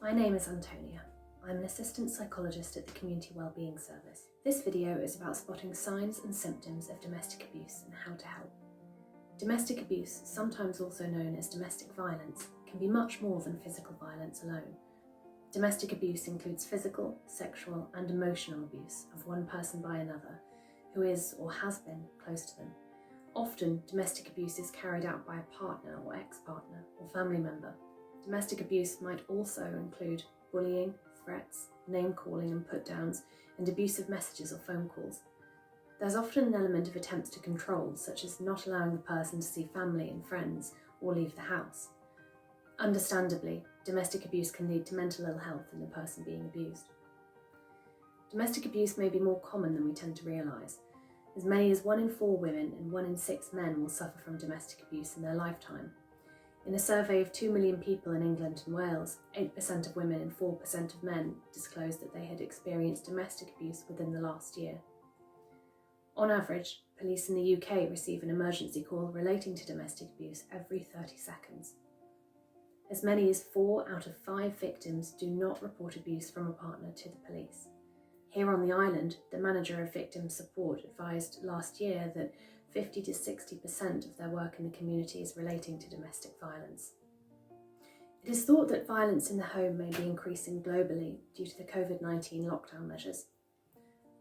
My name is Antonia. I'm an assistant psychologist at the Community Wellbeing Service. This video is about spotting signs and symptoms of domestic abuse and how to help. Domestic abuse, sometimes also known as domestic violence, can be much more than physical violence alone. Domestic abuse includes physical, sexual and emotional abuse of one person by another who is or has been close to them. Often, domestic abuse is carried out by a partner or ex-partner or family member. Domestic abuse might also include bullying, threats, name-calling and put-downs, and abusive messages or phone calls. There's often an element of attempts to control, such as not allowing the person to see family and friends or leave the house. Understandably, domestic abuse can lead to mental ill health in the person being abused. Domestic abuse may be more common than we tend to realise. As many as 1 in 4 women and 1 in 6 men will suffer from domestic abuse in their lifetime. In a survey of 2 million people in England and Wales, 8% of women and 4% of men disclosed that they had experienced domestic abuse within the last year. On average, police in the UK receive an emergency call relating to domestic abuse every 30 seconds. As many as 4 out of 5 victims do not report abuse from a partner to the police. Here on the island, the manager of victim support advised last year that 50 to 60% of their work in the community is relating to domestic violence. It is thought that violence in the home may be increasing globally due to the COVID-19 lockdown measures.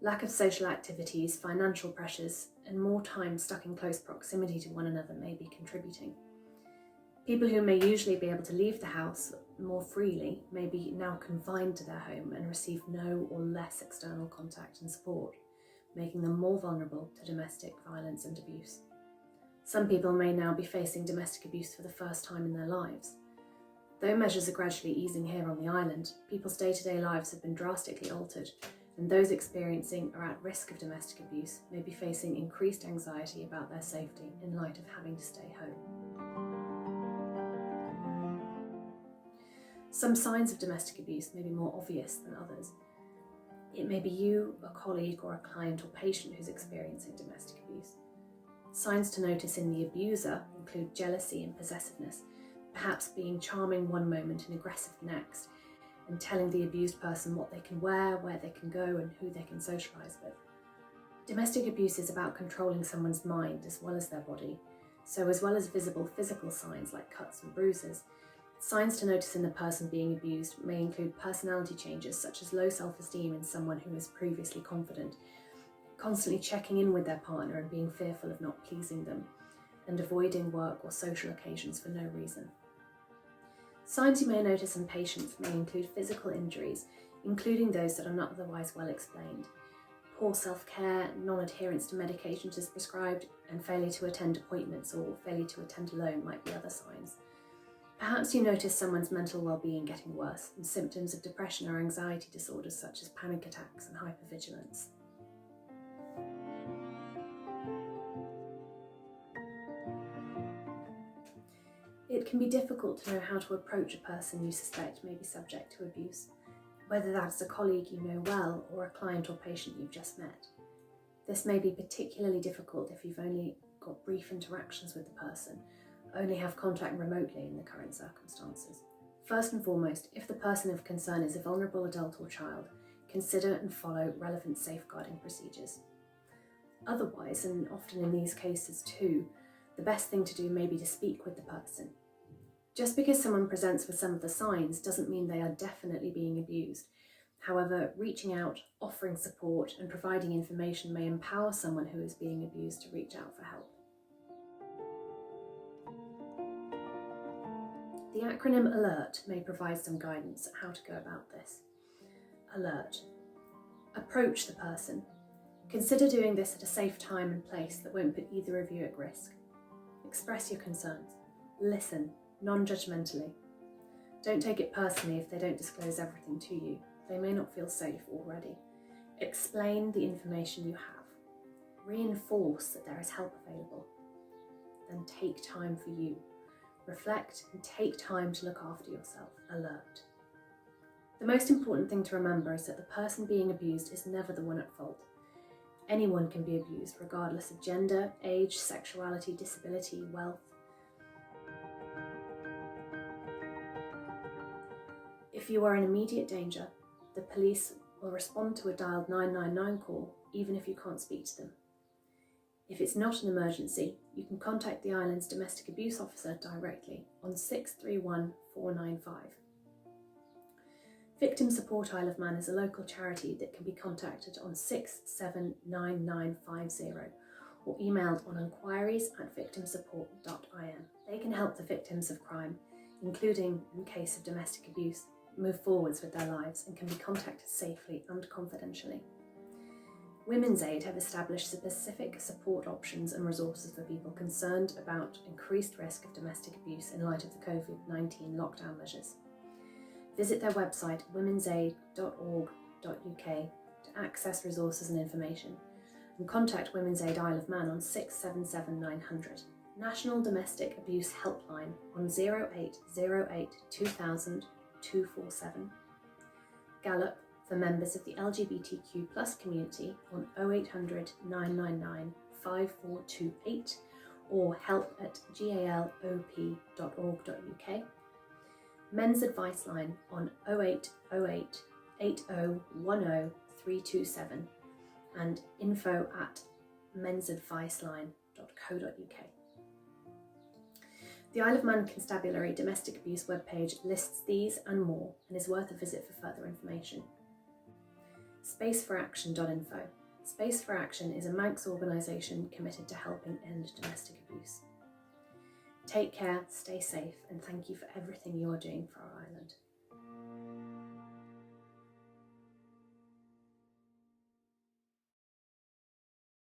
Lack of social activities, financial pressures, and more time stuck in close proximity to one another may be contributing. People who may usually be able to leave the house more freely may be now confined to their home and receive no or less external contact and support, making them more vulnerable to domestic violence and abuse. Some people may now be facing domestic abuse for the first time in their lives. Though measures are gradually easing here on the island, people's day-to-day lives have been drastically altered, and those experiencing or at risk of domestic abuse may be facing increased anxiety about their safety in light of having to stay home. Some signs of domestic abuse may be more obvious than others. It may be you, a colleague or a client or patient who's experiencing domestic abuse. Signs to notice in the abuser include jealousy and possessiveness, perhaps being charming one moment and aggressive the next, and telling the abused person what they can wear, where they can go and who they can socialise with. Domestic abuse is about controlling someone's mind as well as their body, so as well as visible physical signs like cuts and bruises, signs to notice in the person being abused may include personality changes such as low self-esteem in someone who is previously confident, constantly checking in with their partner and being fearful of not pleasing them, and avoiding work or social occasions for no reason. Signs you may notice in patients may include physical injuries, including those that are not otherwise well explained. Poor self-care, non-adherence to medications as prescribed, and failure to attend appointments or failure to attend alone might be other signs. Perhaps you notice someone's mental well-being getting worse and symptoms of depression or anxiety disorders such as panic attacks and hypervigilance. It can be difficult to know how to approach a person you suspect may be subject to abuse, whether that's a colleague you know well or a client or patient you've just met. This may be particularly difficult if you've only got brief interactions with the person, only have contact remotely in the current circumstances. First and foremost, if the person of concern is a vulnerable adult or child, consider and follow relevant safeguarding procedures. Otherwise, and often in these cases too, the best thing to do may be to speak with the person. Just because someone presents with some of the signs doesn't mean they are definitely being abused. However, reaching out, offering support and providing information may empower someone who is being abused to reach out for help. The acronym ALERT may provide some guidance on how to go about this. ALERT. Approach the person. Consider doing this at a safe time and place that won't put either of you at risk. Express your concerns. Listen, non-judgmentally. Don't take it personally if they don't disclose everything to you. They may not feel safe already. Explain the information you have. Reinforce that there is help available. Then take time for you. Reflect and take time to look after yourself. ALERT. The most important thing to remember is that the person being abused is never the one at fault. Anyone can be abused regardless of gender, age, sexuality, disability, wealth. If you are in immediate danger, the police will respond to a dialed 999 call even if you can't speak to them. If it's not an emergency, you can contact the island's domestic abuse officer directly on 631 495. Victim Support Isle of Man is a local charity that can be contacted on 679950 or emailed on enquiries@victimsupport.im. They can help the victims of crime, including in case of domestic abuse, move forwards with their lives and can be contacted safely and confidentially. Women's Aid have established specific support options and resources for people concerned about increased risk of domestic abuse in light of the COVID-19 lockdown measures. Visit their website womensaid.org.uk to access resources and information, and contact Women's Aid Isle of Man on 677 900. National Domestic Abuse Helpline on 0808 2000 247. Gallup for members of the LGBTQ+ community on 0800 999 5428 or help@galop.org.uk. Men's Advice Line on 0808 8010 327 and info@mensadviceline.co.uk. The Isle of Man Constabulary Domestic Abuse webpage lists these and more and is worth a visit for further information. Space4Action.info. Space for Action is a Manx organisation committed to helping end domestic abuse. Take care, stay safe, and thank you for everything you are doing for our island.